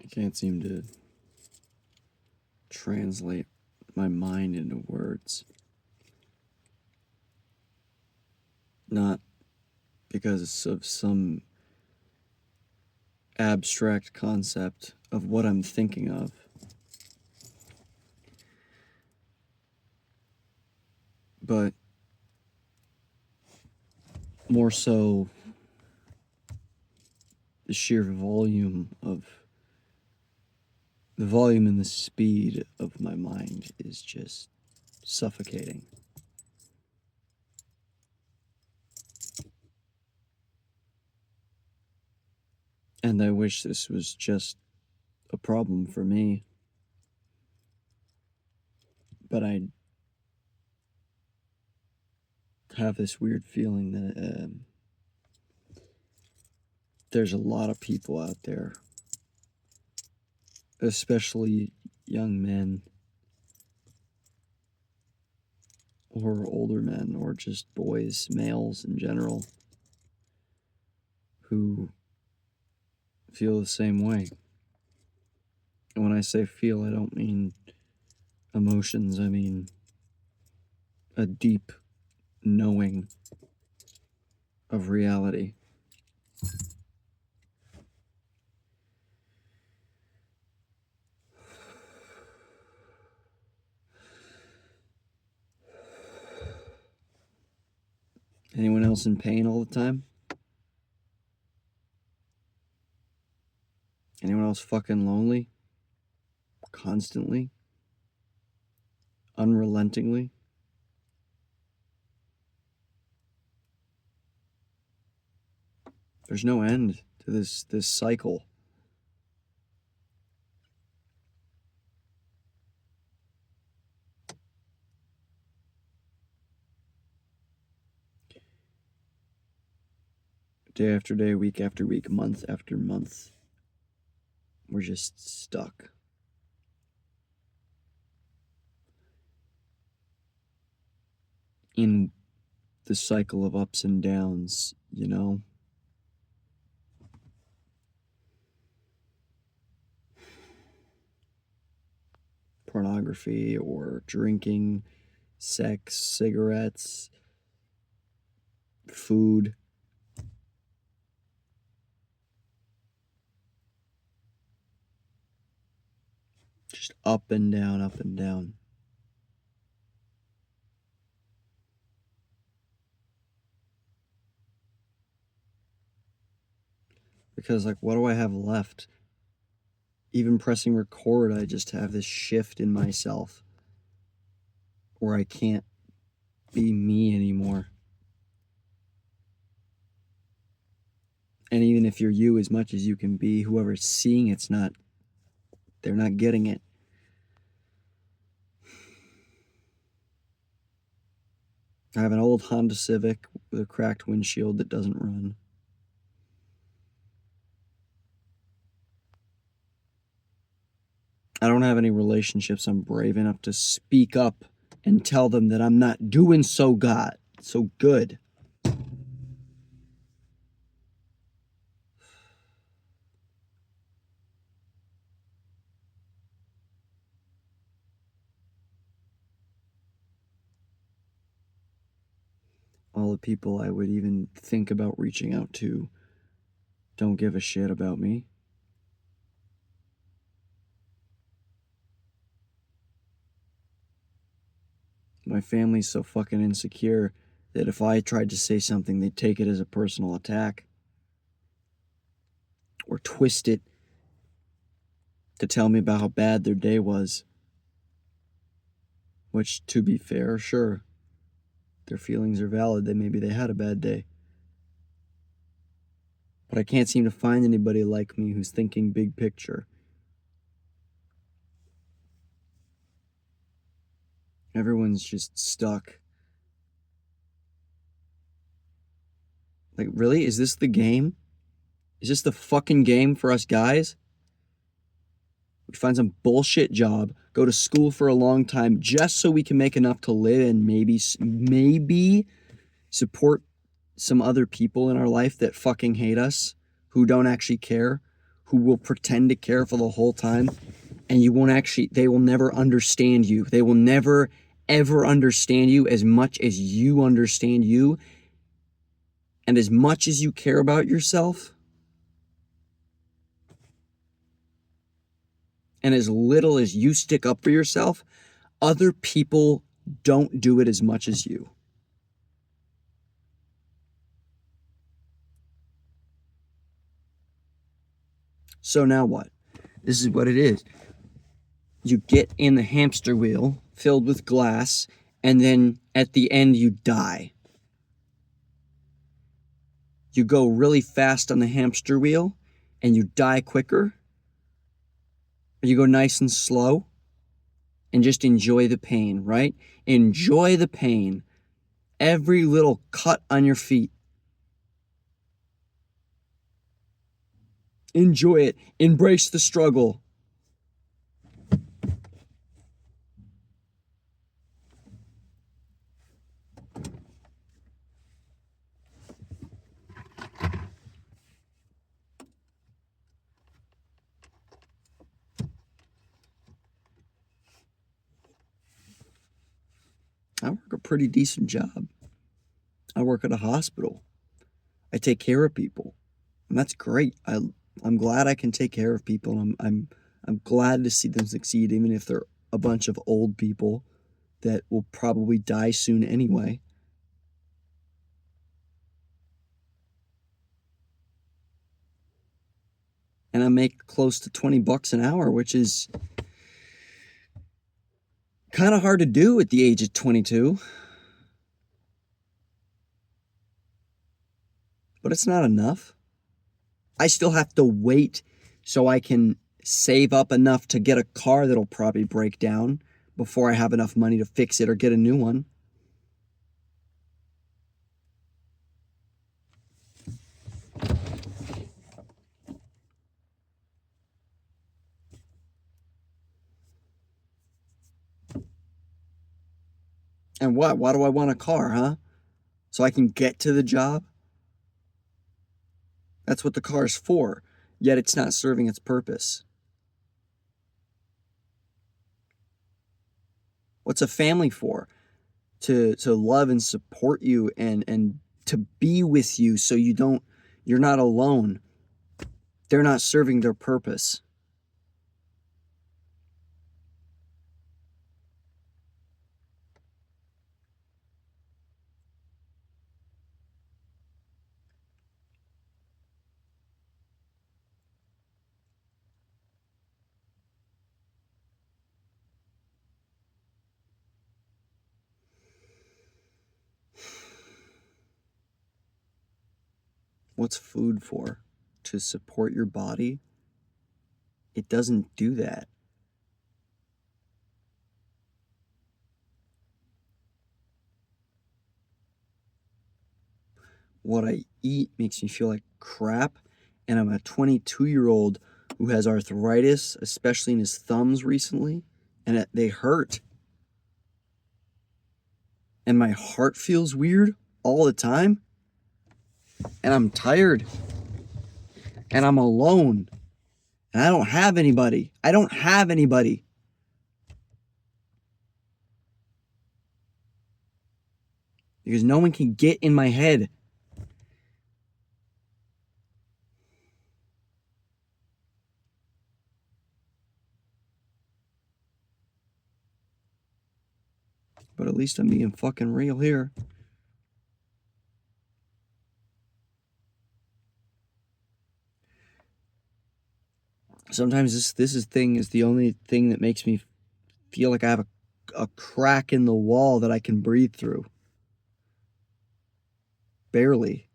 I can't seem to translate my mind into words. Not because of some abstract concept of what I'm thinking of, but more so the sheer volume and the speed of my mind is just suffocating. And I wish this was just a problem for me. But I have this weird feeling that there's a lot of people out there, especially young men or older men or just boys, males in general, who feel the same way. And when I say feel, I don't mean emotions, I mean a deep knowing of reality. Anyone else in pain all the time? Anyone else fucking lonely? Constantly? Unrelentingly? There's no end to this cycle. Day after day, week after week, month after month, we're just stuck. In the cycle of ups and downs, you know? Pornography or drinking, sex, cigarettes, food. Just up and down, up and down. Because, like, what do I have left? Even pressing record, I just have this shift in myself where I can't be me anymore. And even if you're you as much as you can be, whoever's seeing it's not, they're not getting it. I have an old Honda Civic with a cracked windshield that doesn't run. I don't have any relationships I'm brave enough to speak up and tell them that I'm not doing so good. All the people I would even think about reaching out to don't give a shit about me. My family's so fucking insecure that if I tried to say something, they'd take it as a personal attack. Or twist it to tell me about how bad their day was. Which, to be fair, sure, their feelings are valid. Maybe they had a bad day. But I can't seem to find anybody like me who's thinking big picture. Everyone's just stuck. Like, really? Is this the game? Is this the fucking game for us guys? We find some bullshit job, go to school for a long time just so we can make enough to live and maybe support some other people in our life that fucking hate us, who don't actually care, who will pretend to care for the whole time, and they will never understand you. They will never, ever understand you as much as you understand you. And as much as you care about yourself, and as little as you stick up for yourself, other people don't do it as much as you. So now what? This is what it is. You get in the hamster wheel filled with glass, and then at the end you die. You go really fast on the hamster wheel and you die quicker, or you go nice and slow and just enjoy the pain, right? Enjoy the pain. Every little cut on your feet. Enjoy it. Embrace the struggle. I work a pretty decent job. I work at a hospital. I take care of people, and that's great. I'm glad I can take care of people. I'm glad to see them succeed, even if they're a bunch of old people that will probably die soon anyway. And I make close to $20 an hour, which is kind of hard to do at the age of 22. But it's not enough. I still have to wait so I can save up enough to get a car that'll probably break down before I have enough money to fix it or get a new one. And what? Why do I want a car, huh? So I can get to the job? That's what the car is for, yet it's not serving its purpose. What's a family for? To love and support you and to be with you so you're not alone. They're not serving their purpose. What's food for? To support your body? It doesn't do that. What I eat makes me feel like crap, and I'm a 22-year-old who has arthritis, especially in his thumbs recently, and they hurt. And my heart feels weird all the time, and I'm tired, and I'm alone, and I don't have anybody. I don't have anybody. Because no one can get in my head. But at least I'm being fucking real here. Sometimes this thing is the only thing that makes me feel like I have a crack in the wall that I can breathe through. Barely.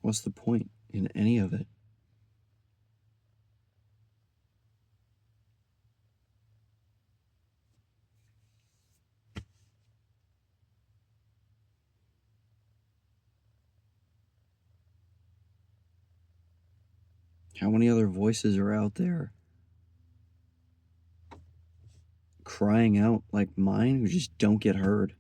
What's the point in any of it? How many other voices are out there crying out like mine who just don't get heard?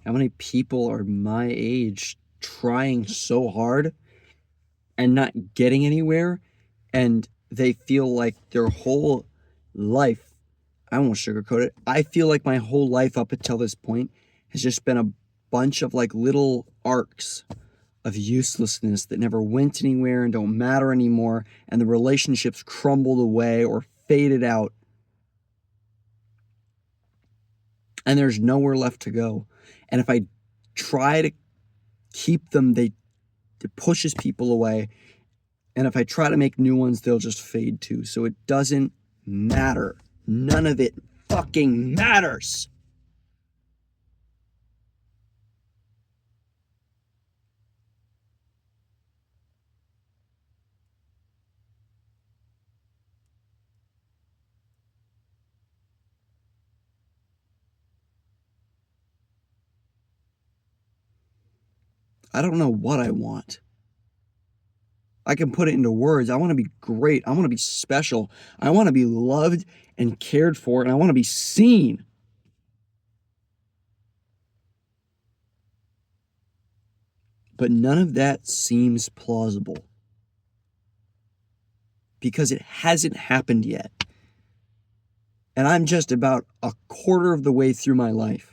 How many people are my age trying so hard and not getting anywhere, and they feel like their whole life, I won't sugarcoat it, I feel like my whole life up until this point has just been a bunch of like little arcs of uselessness that never went anywhere and don't matter anymore, and the relationships crumbled away or faded out, and there's nowhere left to go. And if I try to keep them, it pushes people away. And if I try to make new ones, they'll just fade too. So it doesn't matter. None of it fucking matters. I don't know what I want. I can put it into words. I want to be great. I want to be special. I want to be loved and cared for, and I want to be seen. But none of that seems plausible because it hasn't happened yet. And I'm just about a quarter of the way through my life.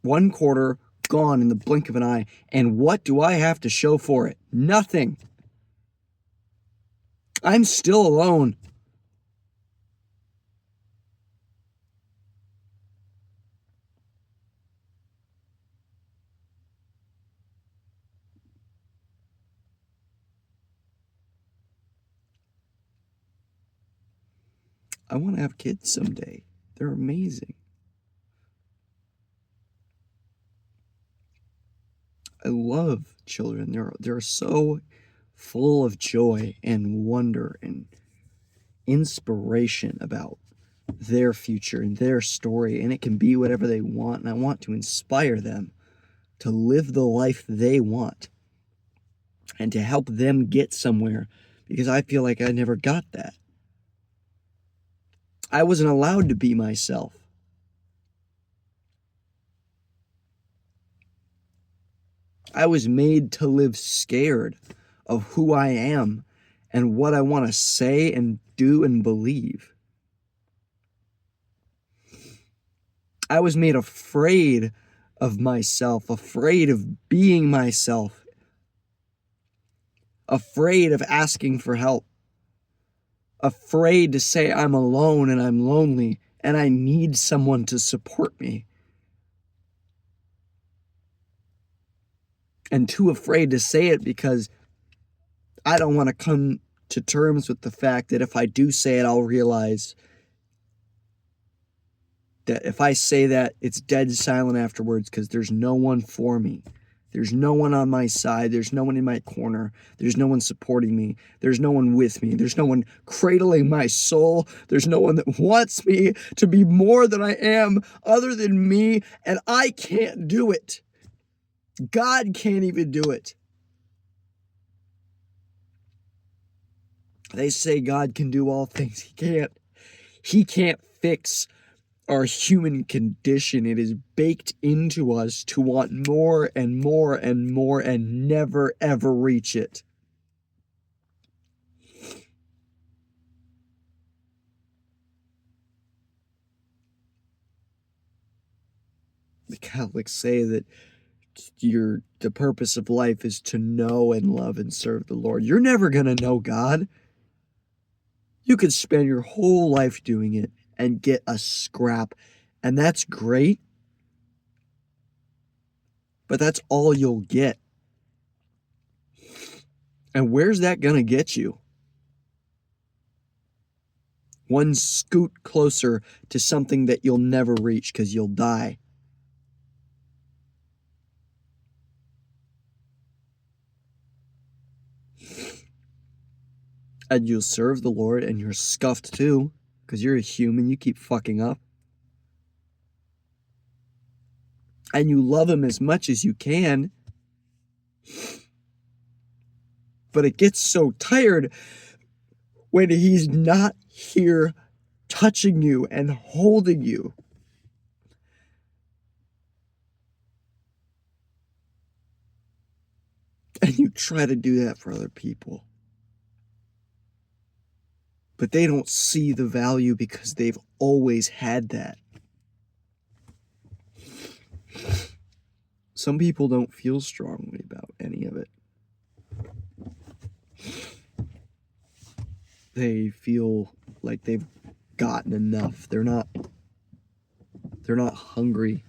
1 quarter gone in the blink of an eye. And what do I have to show for it? Nothing. I'm still alone. I want to have kids someday. They're amazing. I love children. They're so full of joy and wonder and inspiration about their future and their story, and it can be whatever they want, and I want to inspire them to live the life they want and to help them get somewhere, because I feel like I never got that. I wasn't allowed to be myself. I was made to live scared of who I am and what I want to say and do and believe. I was made afraid of myself, afraid of being myself, afraid of asking for help, afraid to say I'm alone and I'm lonely and I need someone to support me, and too afraid to say it because I don't want to come to terms with the fact that if I do say it, I'll realize that if I say that, it's dead silent afterwards because there's no one for me. There's no one on my side. There's no one in my corner. There's no one supporting me. There's no one with me. There's no one cradling my soul. There's no one that wants me to be more than I am other than me, and I can't do it. God can't even do it. They say God can do all things. He can't. He can't fix our human condition. It is baked into us to want more and more and more and never ever reach it. The Catholics say that the purpose of life is to know and love and serve the Lord. You're never going to know God. You could spend your whole life doing it and get a scrap, and that's great, but that's all you'll get. And where's that going to get you? One scoot closer to something that you'll never reach because you'll die. And you'll serve the Lord, and you're scuffed too. Because you're a human, you keep fucking up. And you love him as much as you can. But it gets so tired when he's not here touching you and holding you. And you try to do that for other people. But they don't see the value because they've always had that. Some people don't feel strongly about any of it. They feel like they've gotten enough. They're not hungry.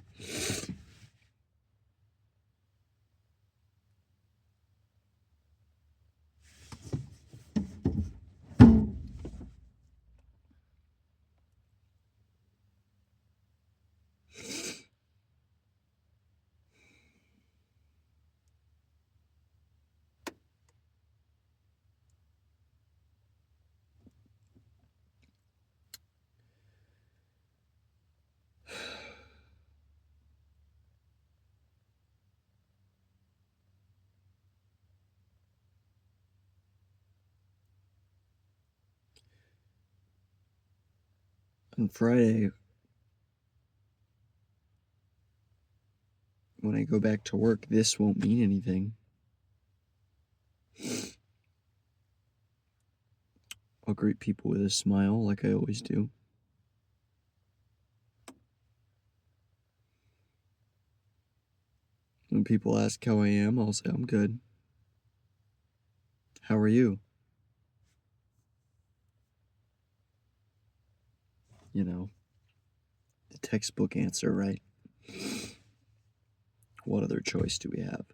On Friday, when I go back to work, this won't mean anything. I'll greet people with a smile like I always do. When people ask how I am, I'll say I'm good. How are you? You know, the textbook answer, right? What other choice do we have?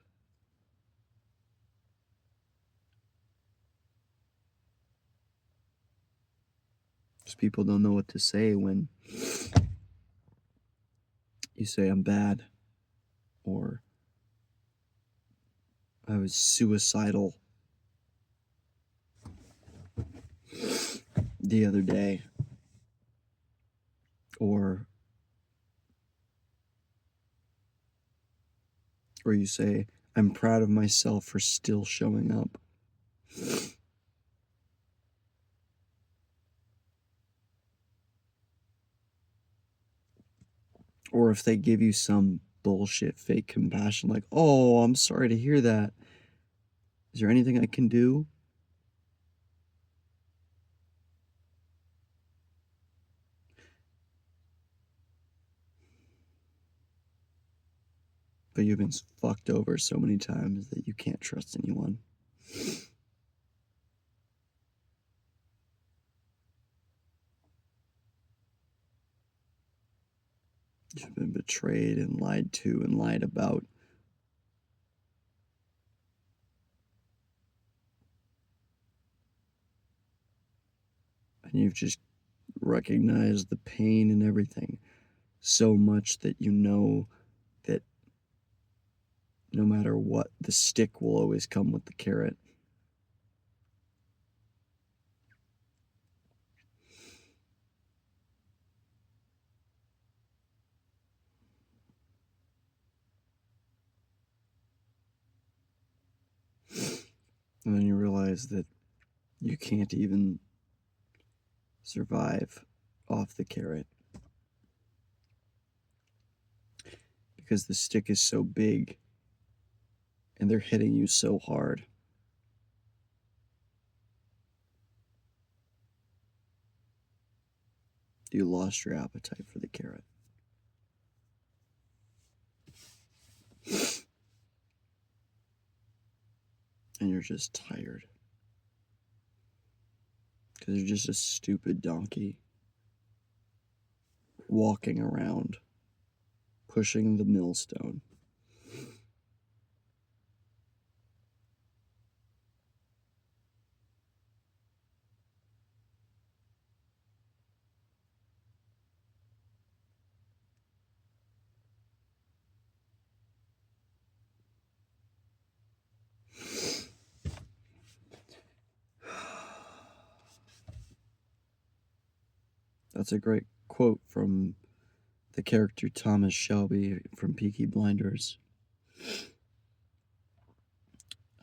Because people don't know what to say when you say I'm bad, or I was suicidal the other day, or you say I'm proud of myself for still showing up. Or if they give you some bullshit fake compassion like, oh, I'm sorry to hear that. Is there anything I can do? But you've been fucked over so many times that you can't trust anyone. You've been betrayed and lied to and lied about. And you've just recognized the pain and everything so much that you know that no matter what, the stick will always come with the carrot. And then you realize that you can't even survive off the carrot because the stick is so big and they're hitting you so hard. You lost your appetite for the carrot. And you're just tired. Because you're just a stupid donkey walking around, pushing the millstone. That's a great quote from the character Thomas Shelby from Peaky Blinders.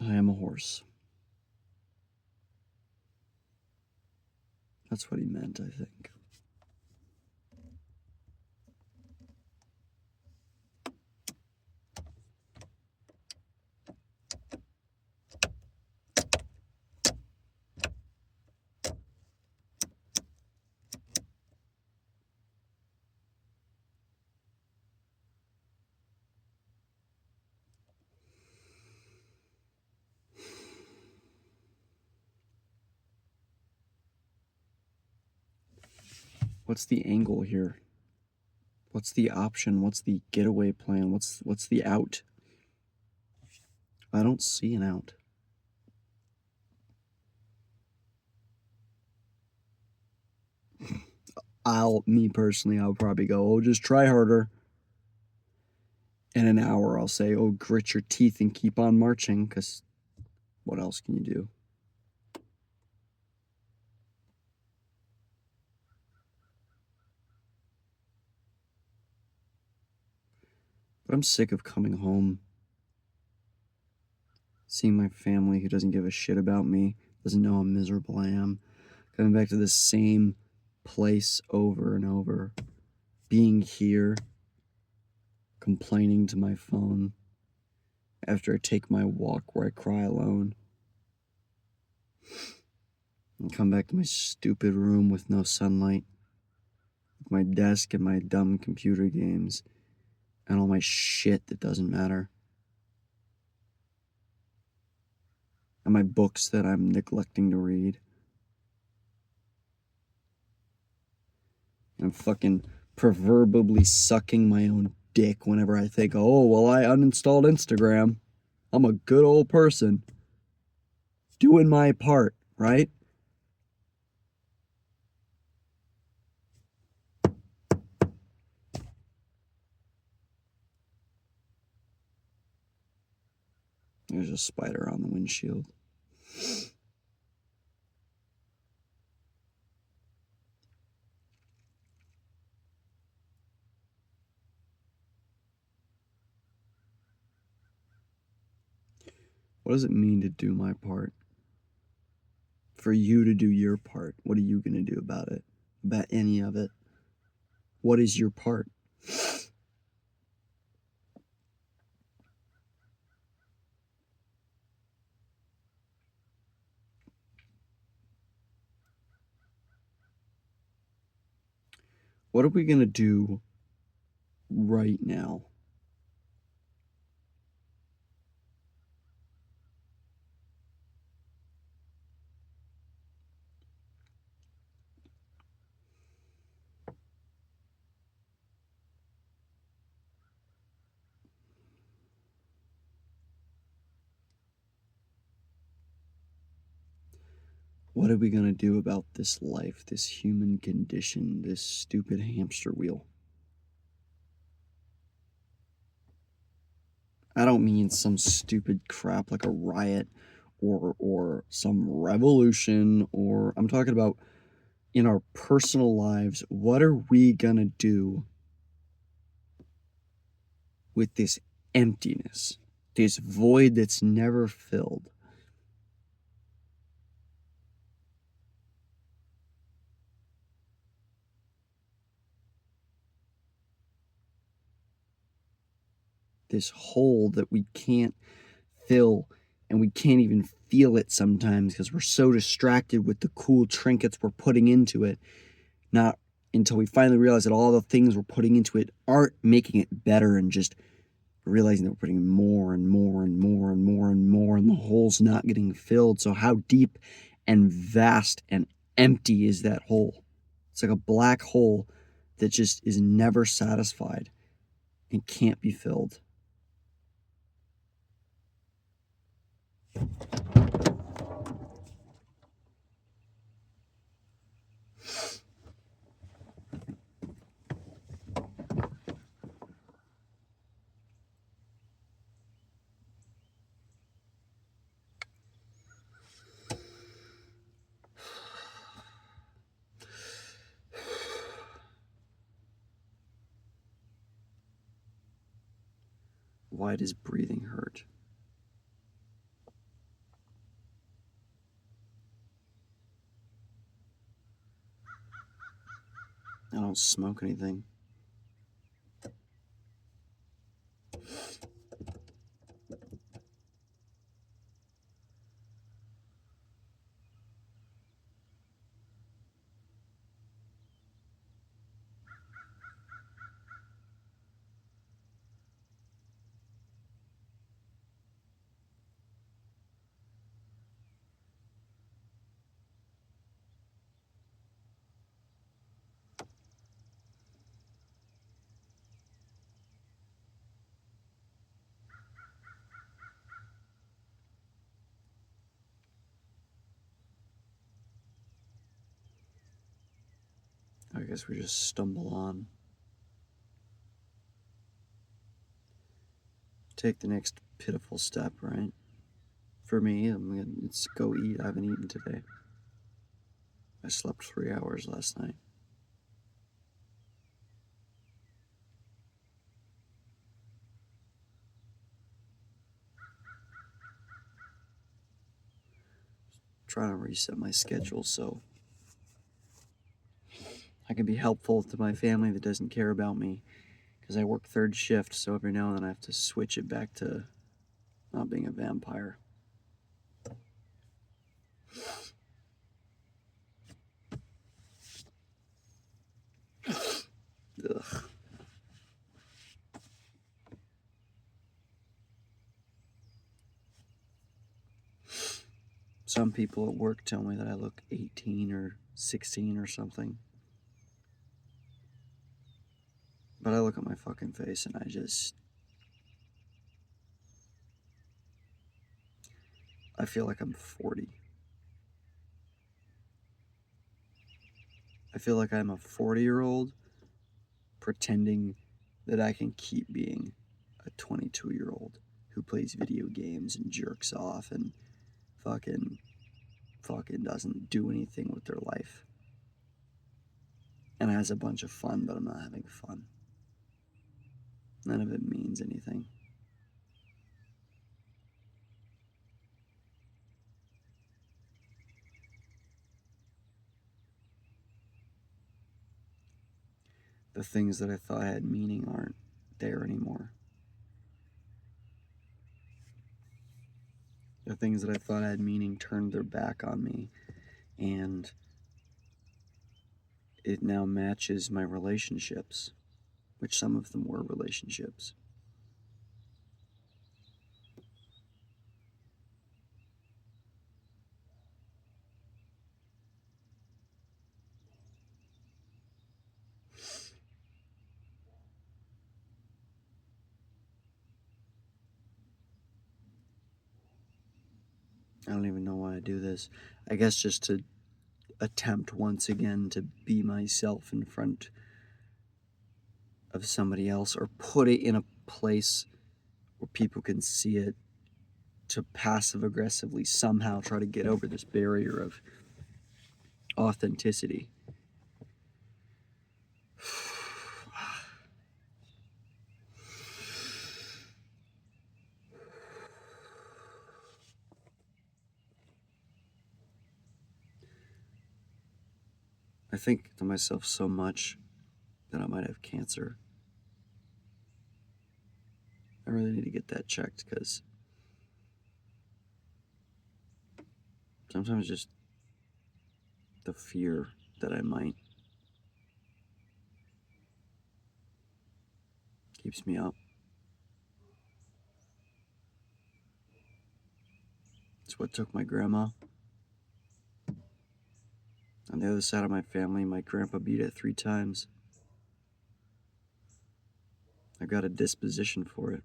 I am a horse. That's what he meant, I think. What's the angle here? What's the option? What's the getaway plan? What's the out? I don't see an out. Me personally, I'll probably go, oh, just try harder. In an hour, I'll say, oh, grit your teeth and keep on marching, because what else can you do? But I'm sick of coming home, seeing my family who doesn't give a shit about me, doesn't know how miserable I am, coming back to the same place over and over, being here, complaining to my phone after I take my walk where I cry alone, and come back to my stupid room with no sunlight, with my desk and my dumb computer games, and all my shit that doesn't matter, and my books that I'm neglecting to read. I'm fucking proverbially sucking my own dick whenever I think, oh, well, I uninstalled Instagram. I'm a good old person. Doing my part, right? There's a spider on the windshield. What does it mean to do my part? For you to do your part, what are you going to do about it? About any of it? What is your part? What are we going to do right now? What are we going to do about this life, this human condition, this stupid hamster wheel? I don't mean some stupid crap like a riot or some revolution, or I'm talking about in our personal lives. What are we going to do with this emptiness, this void that's never filled? This hole that we can't fill, and we can't even feel it sometimes because we're so distracted with the cool trinkets we're putting into it, not until we finally realize that all the things we're putting into it aren't making it better, and just realizing that we're putting more and more and more and more and more, and the hole's not getting filled. So how deep and vast and empty is that hole? It's like a black hole that just is never satisfied and can't be filled. why does breathing hurt? I don't smoke anything. I guess we just stumble on. Take the next pitiful step, right? For me, it's go eat. I haven't eaten today. I slept 3 hours last night. Trying to reset my schedule so I can be helpful to my family that doesn't care about me, because I work third shift, so every now and then I have to switch it back to not being a vampire. Ugh. Some people at work tell me that I look 18 or 16 or something. But I look at my fucking face and I feel like I'm 40. I feel like I'm a 40-year-old pretending that I can keep being a 22-year-old who plays video games and jerks off and fucking doesn't do anything with their life. And has a bunch of fun, but I'm not having fun. None of it means anything. The things that I thought had meaning aren't there anymore. The things that I thought had meaning turned their back on me, and it now matches my relationships, which some of them were relationships. I don't even know why I do this. I guess just to attempt once again to be myself in front of somebody else, or put it in a place where people can see it, to passive aggressively somehow try to get over this barrier of authenticity. I think to myself so much that I might have cancer. I really need to get that checked, because sometimes just the fear that I might keeps me up. It's what took my grandma. On the other side of my family, my grandpa beat it 3 times. I got a disposition for it.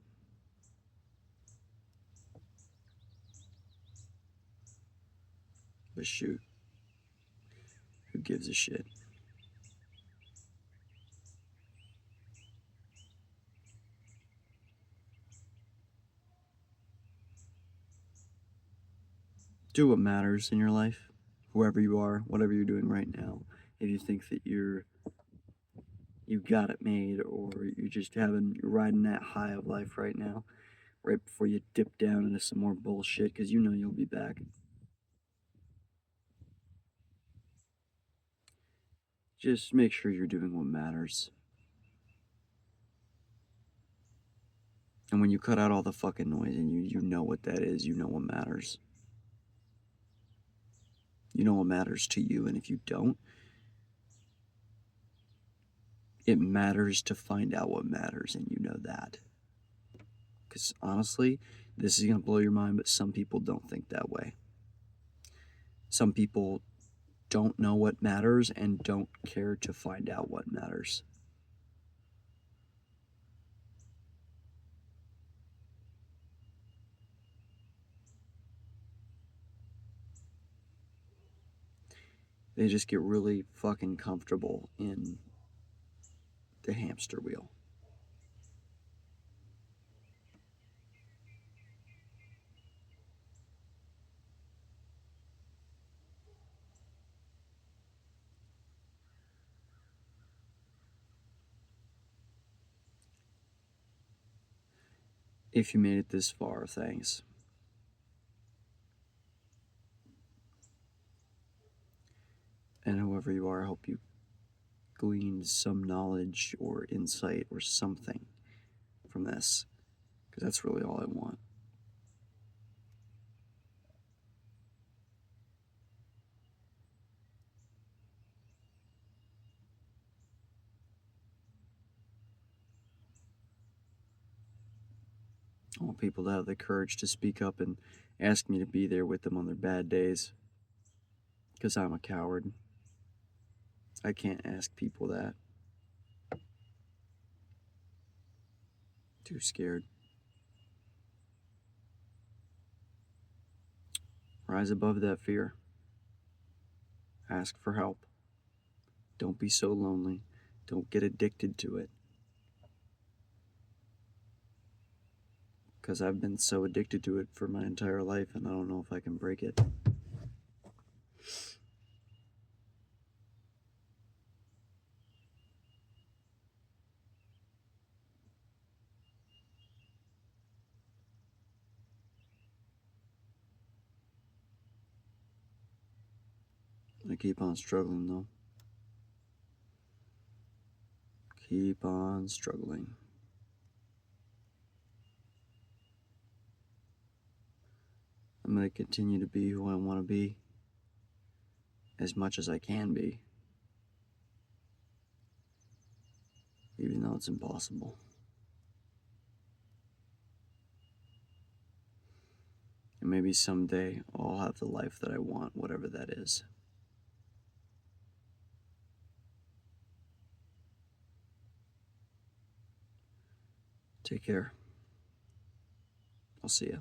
But shoot, who gives a shit? Do what matters in your life, whoever you are, whatever you're doing right now. If you think that you got it made, or you're riding that high of life right now, right before you dip down into some more bullshit, because you know you'll be back. Just make sure you're doing what matters. And when you cut out all the fucking noise and you know what that is, you know what matters. You know what matters to you, and if you don't, it matters to find out what matters, and you know that. Because honestly, this is going to blow your mind, but some people don't think that way. Some people don't know what matters and don't care to find out what matters. They just get really fucking comfortable in the hamster wheel. If you made it this far, thanks. And whoever you are, I hope you gleaned some knowledge or insight or something from this, because that's really all I want. I want people to have the courage to speak up and ask me to be there with them on their bad days, because I'm a coward. I can't ask people that. Too scared. Rise above that fear. Ask for help. Don't be so lonely. Don't get addicted to it. Because I've been so addicted to it for my entire life, and I don't know if I can break it. I keep on struggling, though. Keep on struggling. I'm going to continue to be who I want to be as much as I can be, even though it's impossible. And maybe someday I'll have the life that I want, whatever that is. Take care. I'll see ya.